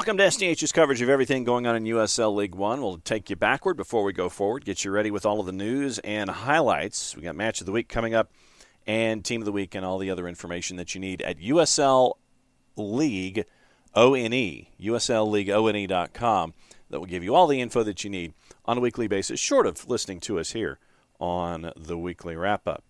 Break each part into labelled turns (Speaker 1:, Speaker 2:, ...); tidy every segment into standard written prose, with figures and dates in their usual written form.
Speaker 1: Welcome to SDH's coverage of everything going on in USL League One. We'll take you backward before we go forward, get you ready with all of the news and highlights. We got Match of the Week coming up and Team of the Week and all the other information that you need at USL League ONE, USLLeagueONE.com. That will give you all the info that you need on a weekly basis, short of listening to us here on the weekly wrap-up.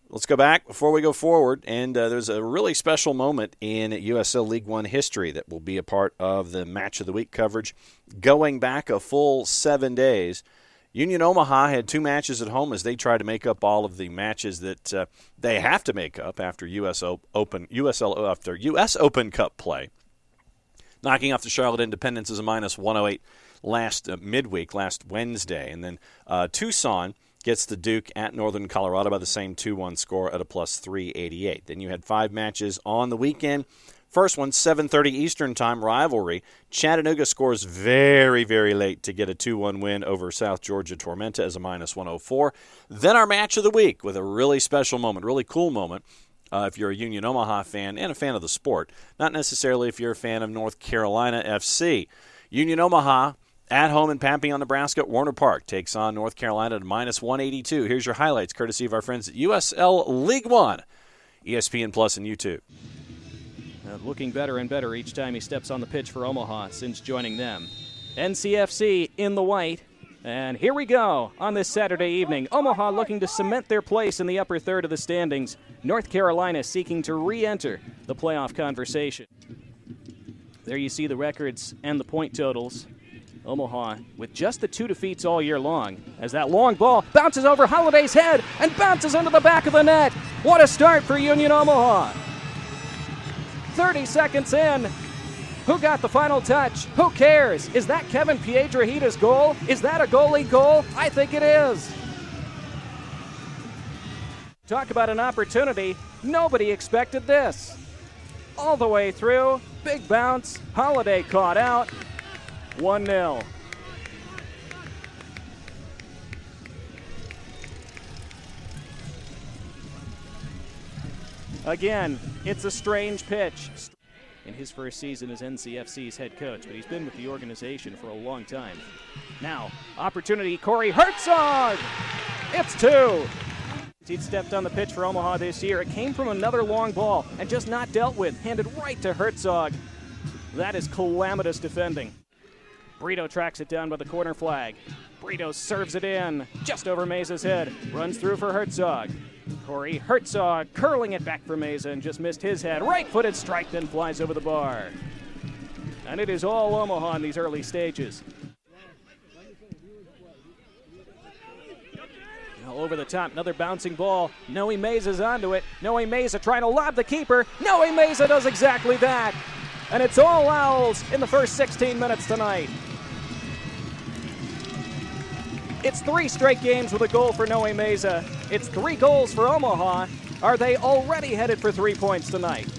Speaker 1: Let's go back before we go forward, and there's a really special moment in USL League One history that will be a part of the Match of the Week coverage. Going back a full 7 days, Union Omaha had 2 matches at home as they try to make up all of the matches that they have to make up after US Open Cup play. Knocking off the Charlotte Independence as a -108 last Wednesday. And then Tucson gets the Duke at Northern Colorado by the same 2-1 score at a +388. Then you had 5 matches on the weekend. First one, 7:30 Eastern Time rivalry. Chattanooga scores very, very late to get a 2-1 win over South Georgia Tormenta as a -104. Then our Match of the Week with a really special moment, really cool moment. If you're a Union Omaha fan and a fan of the sport, not necessarily if you're a fan of North Carolina FC. Union Omaha at home in Papillon, Nebraska at Warner Park takes on North Carolina at -182. Here's your highlights, courtesy of our friends at USL League One, ESPN Plus and YouTube.
Speaker 2: Looking better and better each time he steps on the pitch for Omaha since joining them. NCFC in the white. And here we go on this Saturday evening. Omaha looking to cement their place in the upper third of the standings. North Carolina seeking to re-enter the playoff conversation. There you see the records and the point totals. Omaha with just the 2 defeats all year long as that long ball bounces over Holiday's head and bounces into the back of the net. What a start for Union Omaha. 30 seconds in. Who got the final touch? Who cares? Is that Kevin Piedrahita's goal? Is that a goalie goal? I think it is. Talk about an opportunity. Nobody expected this. All the way through. Big bounce. Holiday caught out. 1-0. Again, it's a strange pitch. In his first season as NCFC's head coach, but he's been with the organization for a long time. Now, opportunity, Corey Herzog! It's 2! He'd stepped on the pitch for Omaha this year. It came from another long ball and just not dealt with, handed right to Herzog. That is calamitous defending. Brito tracks it down by the corner flag. Brito serves it in, just over Mesa's head. Runs through for Herzog. Corey Herzog curling it back for Mesa and just missed his head. Right-footed strike, then flies over the bar. And it is all Omaha in these early stages. Now over the top, another bouncing ball. Noe Mesa's onto it. Noe Mesa trying to lob the keeper. Noe Mesa does exactly that. And it's all Owls in the first 16 minutes tonight. It's 3 straight games with a goal for Noe Mesa. It's 3 goals for Omaha. Are they already headed for 3 points tonight?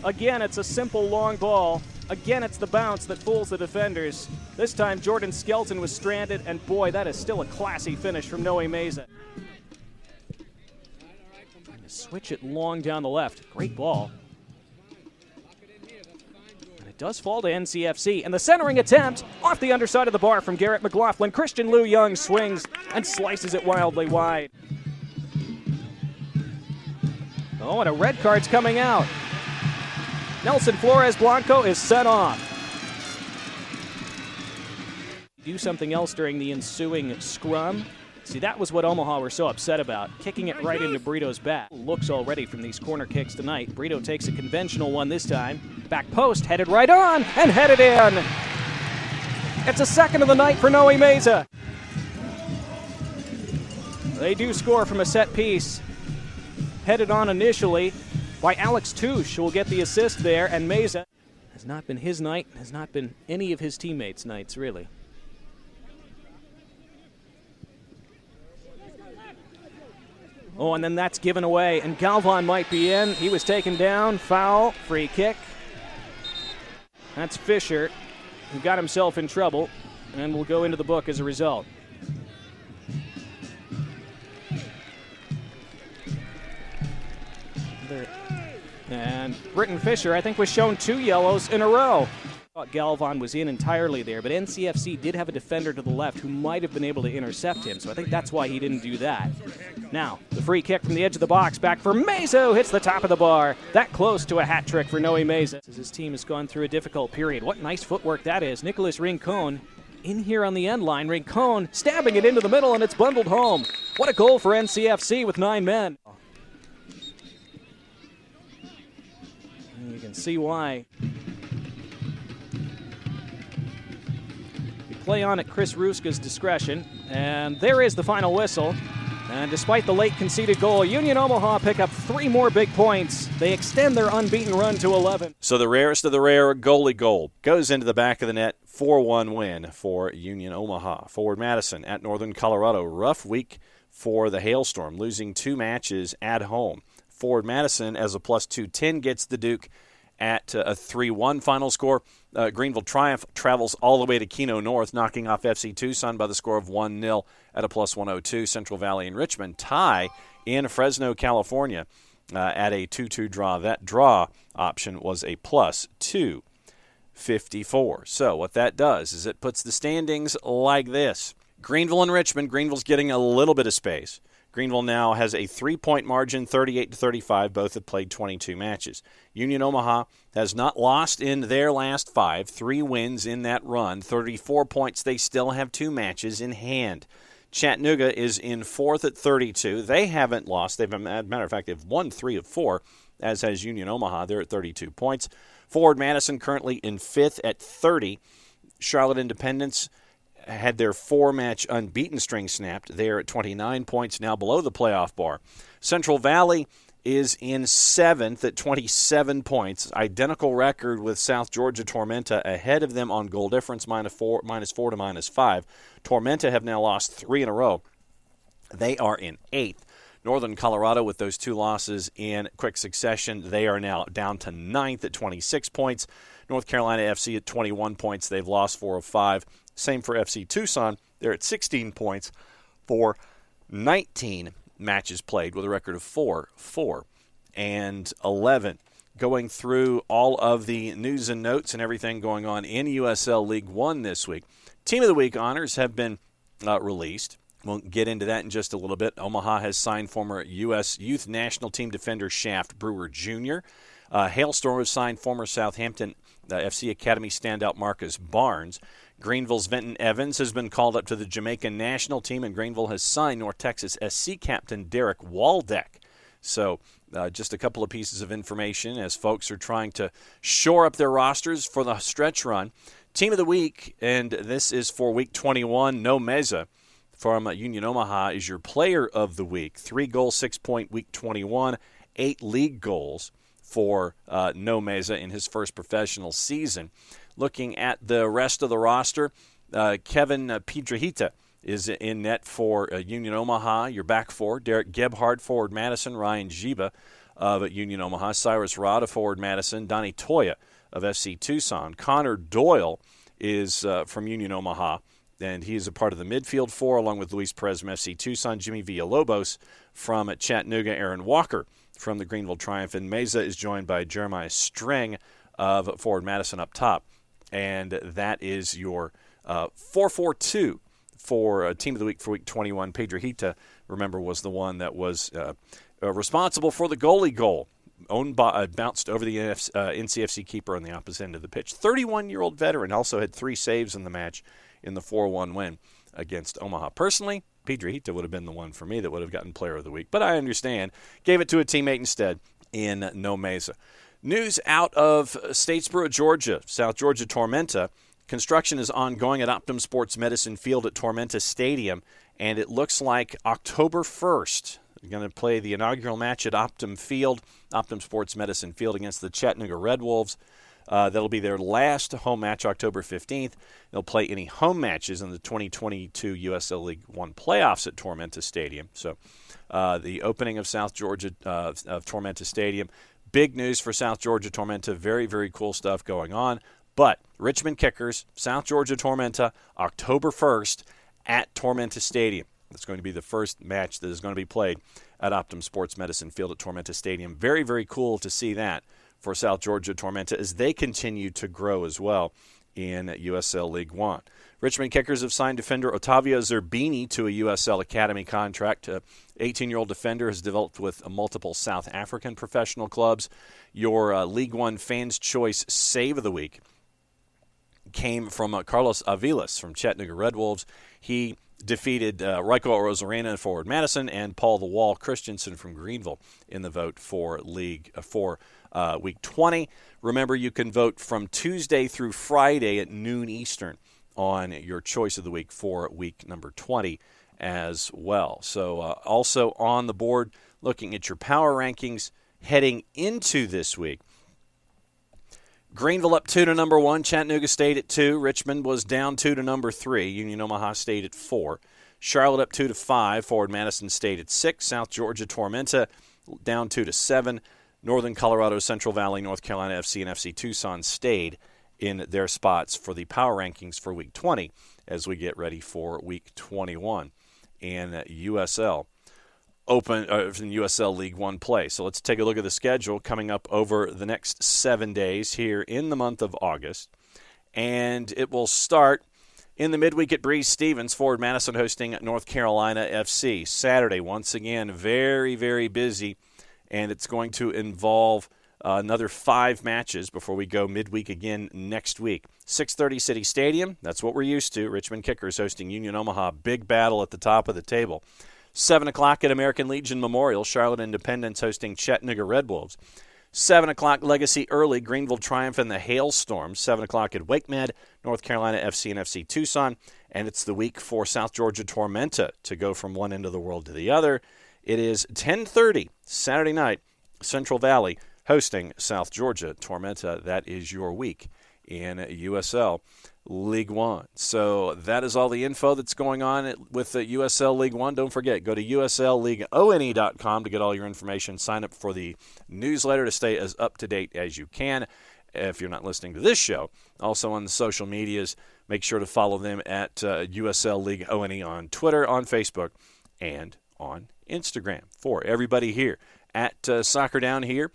Speaker 2: Again, it's a simple long ball. Again, it's the bounce that fools the defenders. This time, Jordan Skelton was stranded, and boy, that is still a classy finish from Noe Mesa. Switch it long down the left. Great ball. Does fall to NCFC, and the centering attempt off the underside of the bar from Garrett McLaughlin. Christian Lou Young swings and slices it wildly wide. Oh, and a red card's coming out. Nelson Flores Blanco is sent off. Do something else during the ensuing scrum. See, that was what Omaha were so upset about, kicking it right into Brito's back. Looks already from these corner kicks tonight. Brito takes a conventional one this time. Back post, headed right on, and headed in. It's a second of the night for Noe Mesa. They do score from a set piece. Headed on initially by Alex Touche, who will get the assist there, and Mesa has not been his night, has not been any of his teammates' nights, really. Oh, and then that's given away, and Galvan might be in. He was taken down. Foul, free kick. That's Fisher, who got himself in trouble, and will go into the book as a result. And and Britton Fisher, I think, was shown 2 yellows in a row. Galvan was in entirely there, but NCFC did have a defender to the left who might have been able to intercept him, so I think that's why he didn't do that. Now, the free kick from the edge of the box, back for Meza, who hits the top of the bar. That close to a hat trick for Noe Meza. As his team has gone through a difficult period. What nice footwork that is. Nicholas Rincon in here on the end line. Rincon stabbing it into the middle, and it's bundled home. What a goal for NCFC with 9 men. And you can see why. Play on at Chris Ruska's discretion, and there is the final whistle. And despite the late conceded goal, Union Omaha pick up 3 more big points. They extend their unbeaten run to 11.
Speaker 1: So the rarest of the rare goalie goal goes into the back of the net. 4-1 win for Union Omaha. Forward Madison at Northern Colorado. Rough week for the Hailstorm, losing 2 matches at home. Forward Madison, as a plus 210, gets the Duke at a 3-1 final score. Greenville Triumph travels all the way to Keno North, knocking off FC Tucson by the score of 1-0 at a plus 102. Central Valley and Richmond tie in Fresno, California at a 2-2 draw. That draw option was a plus 254. So what that does is it puts the standings like this. Greenville and Richmond. Greenville's getting a little bit of space. Greenville now has a 3-point margin, 38-35. Both have played 22 matches. Union Omaha has not lost in their last 5. 3 wins in that run. 34 points. They still have 2 matches in hand. Chattanooga is in 4th at 32. They haven't lost. As a matter of fact, they've won 3 of 4, as has Union Omaha. They're at 32 points. Forward Madison currently in 5th at 30. Charlotte Independence had their 4-match unbeaten string snapped. They're at 29 points, now below the playoff bar. Central Valley is in 7th at 27 points. Identical record with South Georgia Tormenta, ahead of them on goal difference, -4 to -5. Tormenta have now lost 3 in a row. They are in 8th. Northern Colorado, with those 2 losses in quick succession, they are now down to 9th at 26 points. North Carolina FC at 21 points. They've lost 4 of 5. Same for FC Tucson. They're at 16 points for 19 matches played with a record of 4-4-11. Going through all of the news and notes and everything going on in USL League One this week. Team of the Week honors have been released. We'll get into that in just a little bit. Omaha has signed former U.S. Youth National Team defender Shaft Brewer Jr. Hailstorm has signed former Southampton FC Academy standout Marcus Barnes. Greenville's Venton Evans has been called up to the Jamaican national team, and Greenville has signed North Texas SC captain Derek Waldeck. So just a couple of pieces of information as folks are trying to shore up their rosters for the stretch run. Team of the Week, and this is for Week 21, No Meza from Union Omaha is your player of the week. 3-goal, 6-point Week 21, 8 league goals for No Meza in his first professional season. Looking at the rest of the roster, Kevin Piedrahita is in net for Union Omaha. Your back 4, Derek Gebhardt, forward Madison, Ryan Jiba of Union Omaha, Cyrus Rod of forward Madison, Donnie Toya of FC Tucson. Connor Doyle is from Union Omaha, and he is a part of the midfield 4 along with Luis Perez from FC Tucson, Jimmy Villalobos from Chattanooga, Aaron Walker from the Greenville Triumph, and Meza is joined by Jeremiah Strang of forward Madison up top. And that is your 4-4-2 for Team of the Week for Week 21. Piedrahita, remember, was the one that was responsible for the goalie goal. Bounced over the NCFC keeper on the opposite end of the pitch. 31-year-old veteran, also had 3 saves in the match in the 4-1 win against Omaha. Personally, Piedrahita would have been the one for me that would have gotten Player of the Week. But I understand. Gave it to a teammate instead in No Meza. News out of Statesboro, Georgia, South Georgia Tormenta. Construction is ongoing at Optum Sports Medicine Field at Tormenta Stadium, and it looks like October 1st. They're going to play the inaugural match at Optum Sports Medicine Field against the Chattanooga Red Wolves. That'll be their last home match, October 15th. They'll play any home matches in the 2022 USL League One playoffs at Tormenta Stadium. So the opening of South Georgia of Tormenta Stadium. Big news for South Georgia Tormenta. Very, very cool stuff going on. But Richmond Kickers, South Georgia Tormenta, October 1st at Tormenta Stadium. That's going to be the first match that is going to be played at Optum Sports Medicine Field at Tormenta Stadium. Very, very cool to see that for South Georgia Tormenta as they continue to grow as well in USL League One. Richmond Kickers have signed defender Ottavio Zerbini to a USL Academy contract. 18-year-old defender has developed with multiple South African professional clubs. Your League One Fans' Choice Save of the Week came from Carlos Aviles from Chattanooga Red Wolves. He defeated Rico Rosarena and forward Madison and Paul the Wall Christensen from Greenville in the vote for Week 20. Remember, you can vote from Tuesday through Friday at noon Eastern on your choice of the week for week number 20 as well. So also on the board, looking at your power rankings heading into this week. Greenville up 2 to number 1. Chattanooga stayed at 2. Richmond was down 2 to number 3. Union Omaha stayed at 4. Charlotte up 2 to 5. Forward Madison stayed at 6. South Georgia Tormenta down 2 to 7. Northern Colorado, Central Valley, North Carolina FC, and FC Tucson stayed in their spots for the power rankings for Week 20 as we get ready for Week 21 in USL League One play. So let's take a look at the schedule coming up over the next 7 days here in the month of August. And it will start in the midweek at Breeze Stevens, forward Madison hosting North Carolina FC. Saturday, once again, very, very busy, and it's going to involve another 5 matches before we go midweek again next week. 6:30 City Stadium, that's what we're used to. Richmond Kickers hosting Union Omaha, big battle at the top of the table. 7 o'clock at American Legion Memorial, Charlotte Independence hosting Chattanooga Red Wolves. 7 o'clock Legacy early, Greenville Triumph and the Hailstorms. 7 o'clock at WakeMed, North Carolina FC and FC Tucson. And it's the week for South Georgia Tormenta to go from one end of the world to the other. It is 10:30 Saturday night, Central Valley hosting South Georgia Tormenta. That is your week in USL League One. So that is all the info that's going on with the USL League One. Don't forget, go to uslleagueone.com to get all your information. Sign up for the newsletter to stay as up-to-date as you can if you're not listening to this show. Also on the social medias, make sure to follow them at USL League ONE on Twitter, on Facebook, and on Instagram. For everybody here at Soccer Down here,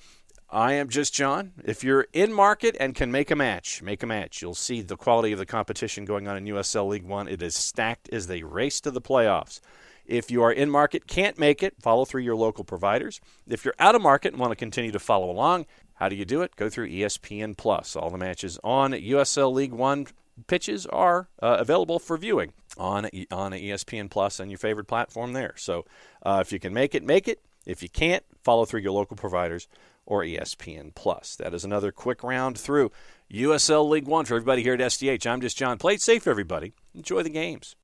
Speaker 1: I am just John. If you're in market and can make a match, make a match. You'll see the quality of the competition going on in USL League One. It is stacked as they race to the playoffs. If you are in market, can't make it, follow through your local providers. If you're out of market and want to continue to follow along, how do you do it? Go through ESPN+. All the matches on USL League One pitches are available for viewing on ESPN+ and your favorite platform there. So if you can make it, make it. If you can't, follow through your local providers or ESPN+. That is another quick round through USL League One for everybody here at SDH. I'm just John. Play it safe, everybody. Enjoy the games.